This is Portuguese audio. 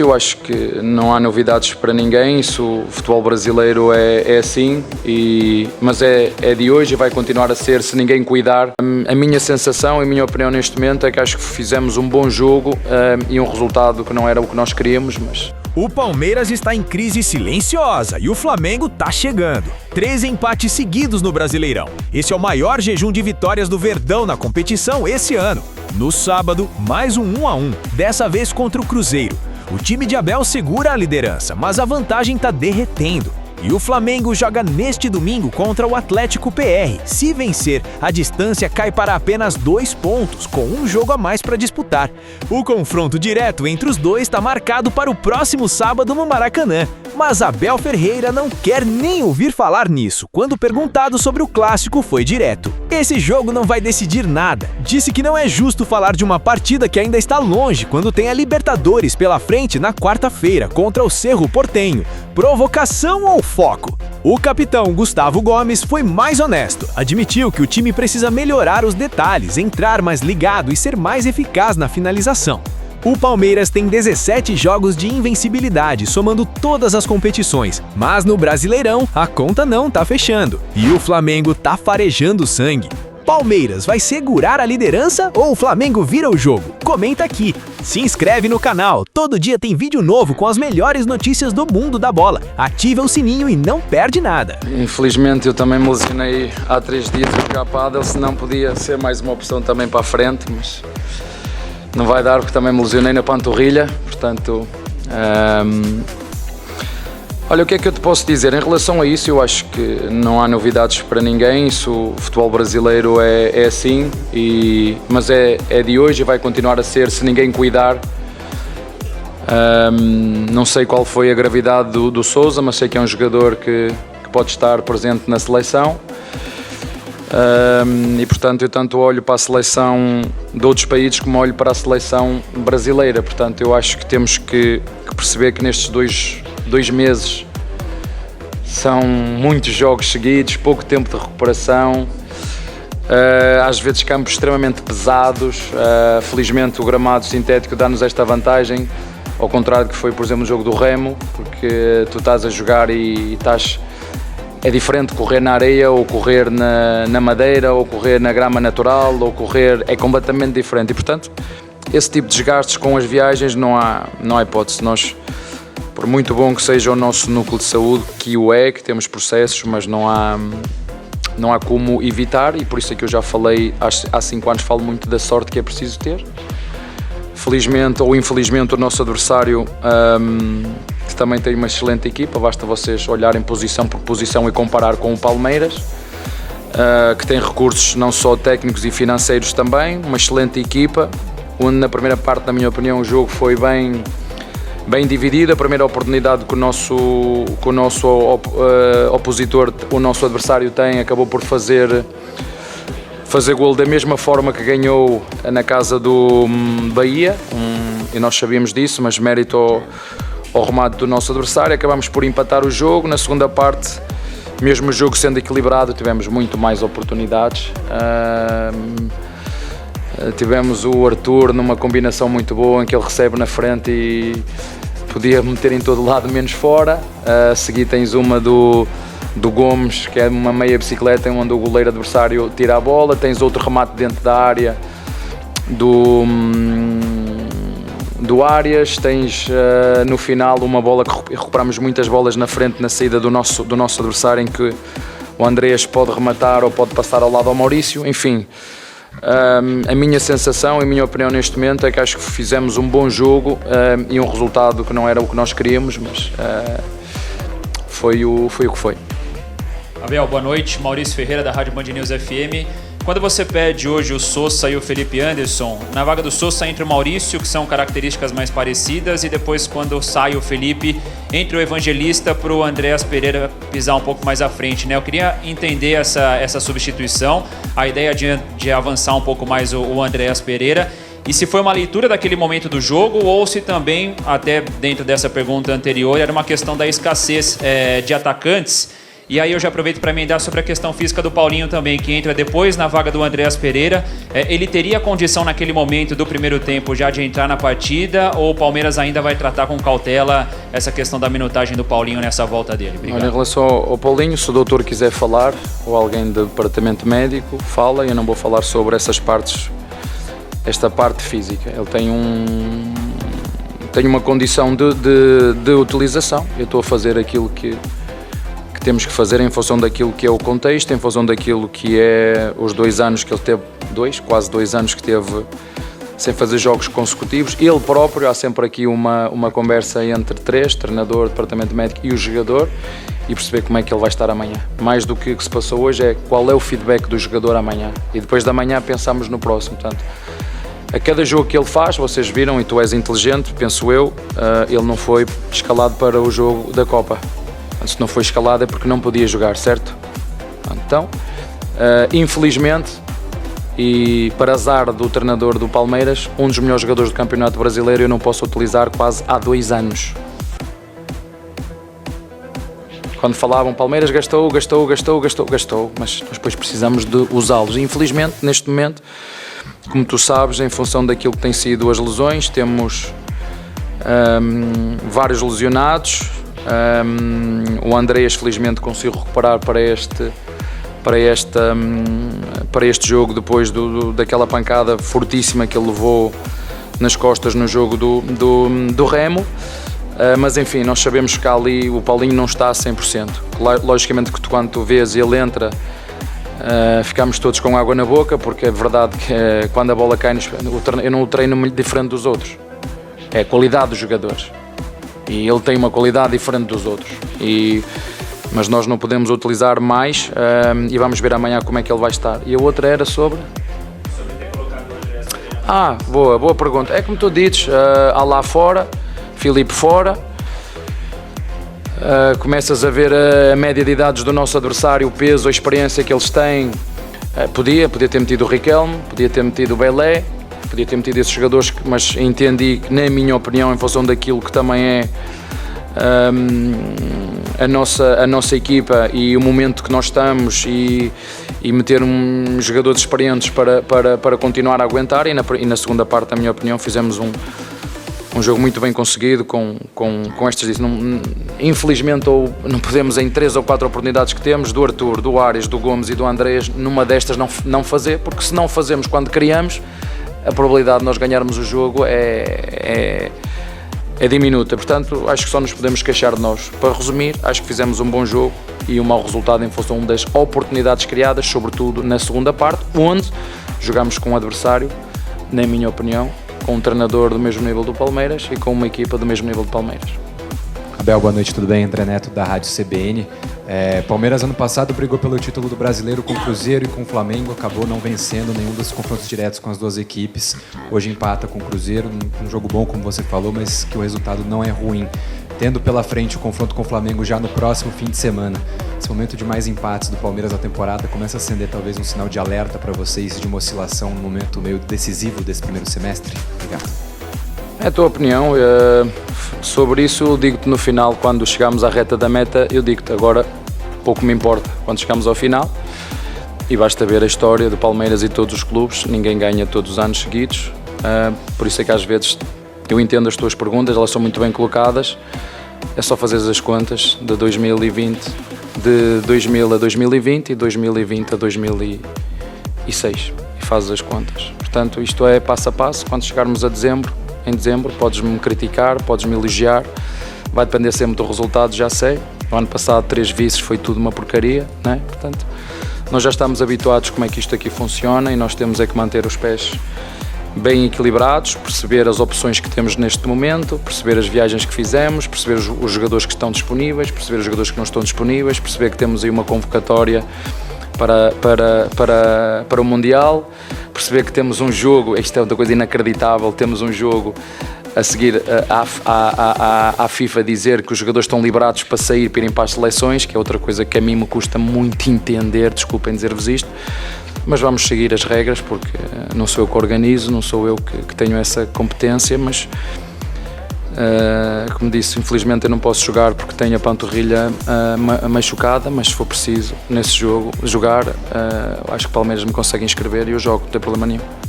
Eu acho que não há novidades para ninguém, isso, o futebol brasileiro é assim, mas é de hoje e vai continuar a ser se ninguém cuidar. A minha sensação e a minha opinião neste momento é que acho que fizemos um bom jogo e um resultado que não era o que nós queríamos, mas... O Palmeiras está em crise silenciosa e o Flamengo tá chegando. 13 empates seguidos no Brasileirão. Esse é o maior jejum de vitórias do Verdão na competição esse ano. No sábado, mais um 1-1, dessa vez contra o Cruzeiro. O time de Abel segura a liderança, mas a vantagem tá derretendo. E o Flamengo joga neste domingo contra o Atlético PR. Se vencer, a distância cai para apenas 2 pontos, com um jogo a mais para disputar. O confronto direto entre os dois está marcado para o próximo sábado no Maracanã. Mas Abel Ferreira não quer nem ouvir falar nisso. Quando perguntado sobre o clássico, foi direto. Esse jogo não vai decidir nada. Disse que não é justo falar de uma partida que ainda está longe, quando tem a Libertadores pela frente na quarta-feira contra o Cerro Porteño. Provocação ou foco? O capitão Gustavo Gomes foi mais honesto. Admitiu que o time precisa melhorar os detalhes, entrar mais ligado e ser mais eficaz na finalização. O Palmeiras tem 17 jogos de invencibilidade, somando todas as competições. Mas no Brasileirão, a conta não tá fechando. E o Flamengo tá farejando sangue. Palmeiras vai segurar a liderança ou o Flamengo vira o jogo? Comenta aqui. Se inscreve no canal. Todo dia tem vídeo novo com as melhores notícias do mundo da bola. Ativa o sininho e não perde nada. Infelizmente eu também me lesionei há 3 dias a jogar pádel, senão podia ser mais uma opção também para a frente, mas... não vai dar porque também me lesionei na panturrilha, portanto... Olha, o que é que eu te posso dizer? Em relação a isso, eu acho que não há novidades para ninguém, isso, o futebol brasileiro é assim, mas é de hoje e vai continuar a ser se ninguém cuidar. Não sei qual foi a gravidade do Sousa, mas sei que é um jogador que pode estar presente na seleção. E portanto eu tanto olho para a seleção de outros países como olho para a seleção brasileira, portanto eu acho que temos que perceber que nestes dois meses são muitos jogos seguidos, pouco tempo de recuperação, às vezes campos extremamente pesados. Felizmente o gramado sintético dá-nos esta vantagem, ao contrário do que foi por exemplo no jogo do Remo, porque tu estás a jogar e estás... É diferente correr na areia ou correr na madeira ou correr na grama natural ou correr... É completamente diferente e, portanto, esse tipo de desgastes com as viagens não há hipótese. Nós, por muito bom que seja o nosso núcleo de saúde, que o é, que temos processos, mas não há como evitar e por isso é que eu já falei, há 5 anos falo muito da sorte que é preciso ter. Felizmente ou infelizmente o nosso adversário... que também tem uma excelente equipa, basta vocês olharem posição por posição e comparar com o Palmeiras, que tem recursos não só técnicos e financeiros também, uma excelente equipa, onde na primeira parte, na minha opinião, o jogo foi bem dividido. A primeira oportunidade que o nosso opositor, o nosso adversário tem, acabou por fazer golo da mesma forma que ganhou na casa do Bahia, e nós sabíamos disso, mas mérito ao remate do nosso adversário, acabamos por empatar o jogo. Na segunda parte, mesmo o jogo sendo equilibrado, tivemos muito mais oportunidades. Tivemos o Arthur numa combinação muito boa em que ele recebe na frente e podia meter em todo lado menos fora. A seguir tens uma do Gomes, que é uma meia bicicleta onde o goleiro adversário tira a bola. Tens outro remate dentro da área do Arias, tens no final uma bola que recuperamos muitas bolas na frente na saída do nosso adversário, em que o Andrés pode rematar ou pode passar ao lado ao Maurício. Enfim, a minha sensação e a minha opinião neste momento é que acho que fizemos um bom jogo e um resultado que não era o que nós queríamos, mas foi o que foi. Abel, boa noite. Maurício Ferreira da Rádio Band News FM. Quando você pede hoje o Sousa e o Felipe Anderson, na vaga do Sousa entra o Maurício, que são características mais parecidas, e depois quando sai o Felipe, entra o Evangelista para o Andreas Pereira pisar um pouco mais à frente, né? Eu queria entender essa substituição, a ideia de avançar um pouco mais o Andreas Pereira, e se foi uma leitura daquele momento do jogo ou se também, até dentro dessa pergunta anterior, era uma questão da escassez de atacantes. E aí eu já aproveito para emendar sobre a questão física do Paulinho também, que entra depois na vaga do Andreas Pereira. Ele teria condição naquele momento do primeiro tempo já de entrar na partida, ou o Palmeiras ainda vai tratar com cautela essa questão da minutagem do Paulinho nessa volta dele? Obrigado. Olha, em relação ao Paulinho, se o doutor quiser falar, ou alguém do departamento médico, fala. Eu não vou falar sobre essas partes, esta parte física. Ele tem uma condição de utilização. Eu estou a fazer aquilo que temos que fazer em função daquilo que é o contexto, em função daquilo que é os 2 anos que ele teve, quase 2 anos que teve sem fazer jogos consecutivos. Ele próprio, há sempre aqui uma conversa entre 3, treinador, departamento médico e o jogador, e perceber como é que ele vai estar amanhã. Mais do que se passou hoje é qual é o feedback do jogador amanhã, e depois da manhã pensamos no próximo. Portanto, a cada jogo que ele faz, vocês viram, e tu és inteligente, penso eu, ele não foi escalado para o jogo da Copa. Se não foi escalado é porque não podia jogar, certo? Então, infelizmente, e para azar do treinador do Palmeiras, um dos melhores jogadores do Campeonato Brasileiro eu não posso utilizar quase há 2 anos. Quando falavam Palmeiras gastou, mas nós depois precisamos de usá-los. Infelizmente, neste momento, como tu sabes, em função daquilo que têm sido as lesões, temos vários lesionados. O Andreas felizmente conseguiu recuperar para este jogo depois daquela pancada fortíssima que ele levou nas costas no jogo do Remo, mas enfim, nós sabemos que ali o Paulinho não está a 100%. Logicamente que quando tu vês ele entra, ficamos todos com água na boca, porque é verdade que quando a bola cai, eu não o treino diferente dos outros, é a qualidade dos jogadores. E ele tem uma qualidade diferente dos outros, mas nós não podemos utilizar mais, e vamos ver amanhã como é que ele vai estar. E a outra era sobre ter colocado o Andreas. Boa pergunta. É como tu dizes, há lá fora, Filipe fora, começas a ver a média de idades do nosso adversário, o peso, a experiência que eles têm. Podia ter metido o Riquelme, podia ter metido o Belé, podia ter metido esses jogadores, mas entendi que, na minha opinião, em função daquilo que também é a nossa equipa e o momento que nós estamos, e meter jogadores experientes para continuar a aguentar, e na segunda parte, na minha opinião, fizemos um jogo muito bem conseguido com estas. Infelizmente, não podemos, em 3 ou 4 oportunidades que temos, do Arthur, do Ares, do Gomes e do Andrés, numa destas não fazer, porque se não fazemos quando criamos, a probabilidade de nós ganharmos o jogo é diminuta. Portanto, acho que só nos podemos queixar de nós. Para resumir, acho que fizemos um bom jogo e um mau resultado em função das oportunidades criadas, sobretudo na segunda parte, onde jogamos com um adversário, na minha opinião, com um treinador do mesmo nível do Palmeiras e com uma equipa do mesmo nível do Palmeiras. Abel, boa noite, tudo bem? André Neto, da Rádio CBN. Palmeiras, ano passado, brigou pelo título do Brasileiro com o Cruzeiro e com o Flamengo, acabou não vencendo nenhum dos confrontos diretos com as 2 equipes. Hoje empata com o Cruzeiro, um jogo bom, como você falou, mas que o resultado não é ruim. Tendo pela frente o confronto com o Flamengo já no próximo fim de semana, esse momento de mais empates do Palmeiras na temporada começa a acender talvez um sinal de alerta para vocês de uma oscilação no momento meio decisivo desse primeiro semestre? Obrigado. É a tua opinião. Sobre isso eu digo-te no final, quando chegamos à reta da meta, eu digo-te agora, pouco me importa quando chegamos ao final, e basta ver a história do Palmeiras e todos os clubes, ninguém ganha todos os anos seguidos, por isso é que às vezes eu entendo as tuas perguntas, elas são muito bem colocadas, é só fazer as contas de 2020, de 2000 a 2020 e 2020 a 2006, e fazes as contas. Portanto, isto é passo a passo. Quando chegarmos a dezembro, em dezembro, podes-me criticar, podes-me elogiar, vai depender sempre do resultado, já sei. No ano passado 3 vices foi tudo uma porcaria, não é? Portanto, nós já estamos habituados como é que isto aqui funciona, e nós temos é que manter os pés bem equilibrados, perceber as opções que temos neste momento, perceber as viagens que fizemos, perceber os jogadores que estão disponíveis, perceber os jogadores que não estão disponíveis, perceber que temos aí uma convocatória para o Mundial, perceber que temos um jogo, isto é outra coisa inacreditável, temos um jogo a seguir à FIFA dizer que os jogadores estão liberados para sair, para irem para as seleções, que é outra coisa que a mim me custa muito entender, desculpem dizer-vos isto, mas vamos seguir as regras, porque não sou eu que organizo, não sou eu que tenho essa competência, mas Como disse, infelizmente eu não posso jogar porque tenho a panturrilha machucada, mas se for preciso nesse jogo jogar, acho que o Palmeiras me consegue inscrever e eu jogo, não tem problema nenhum.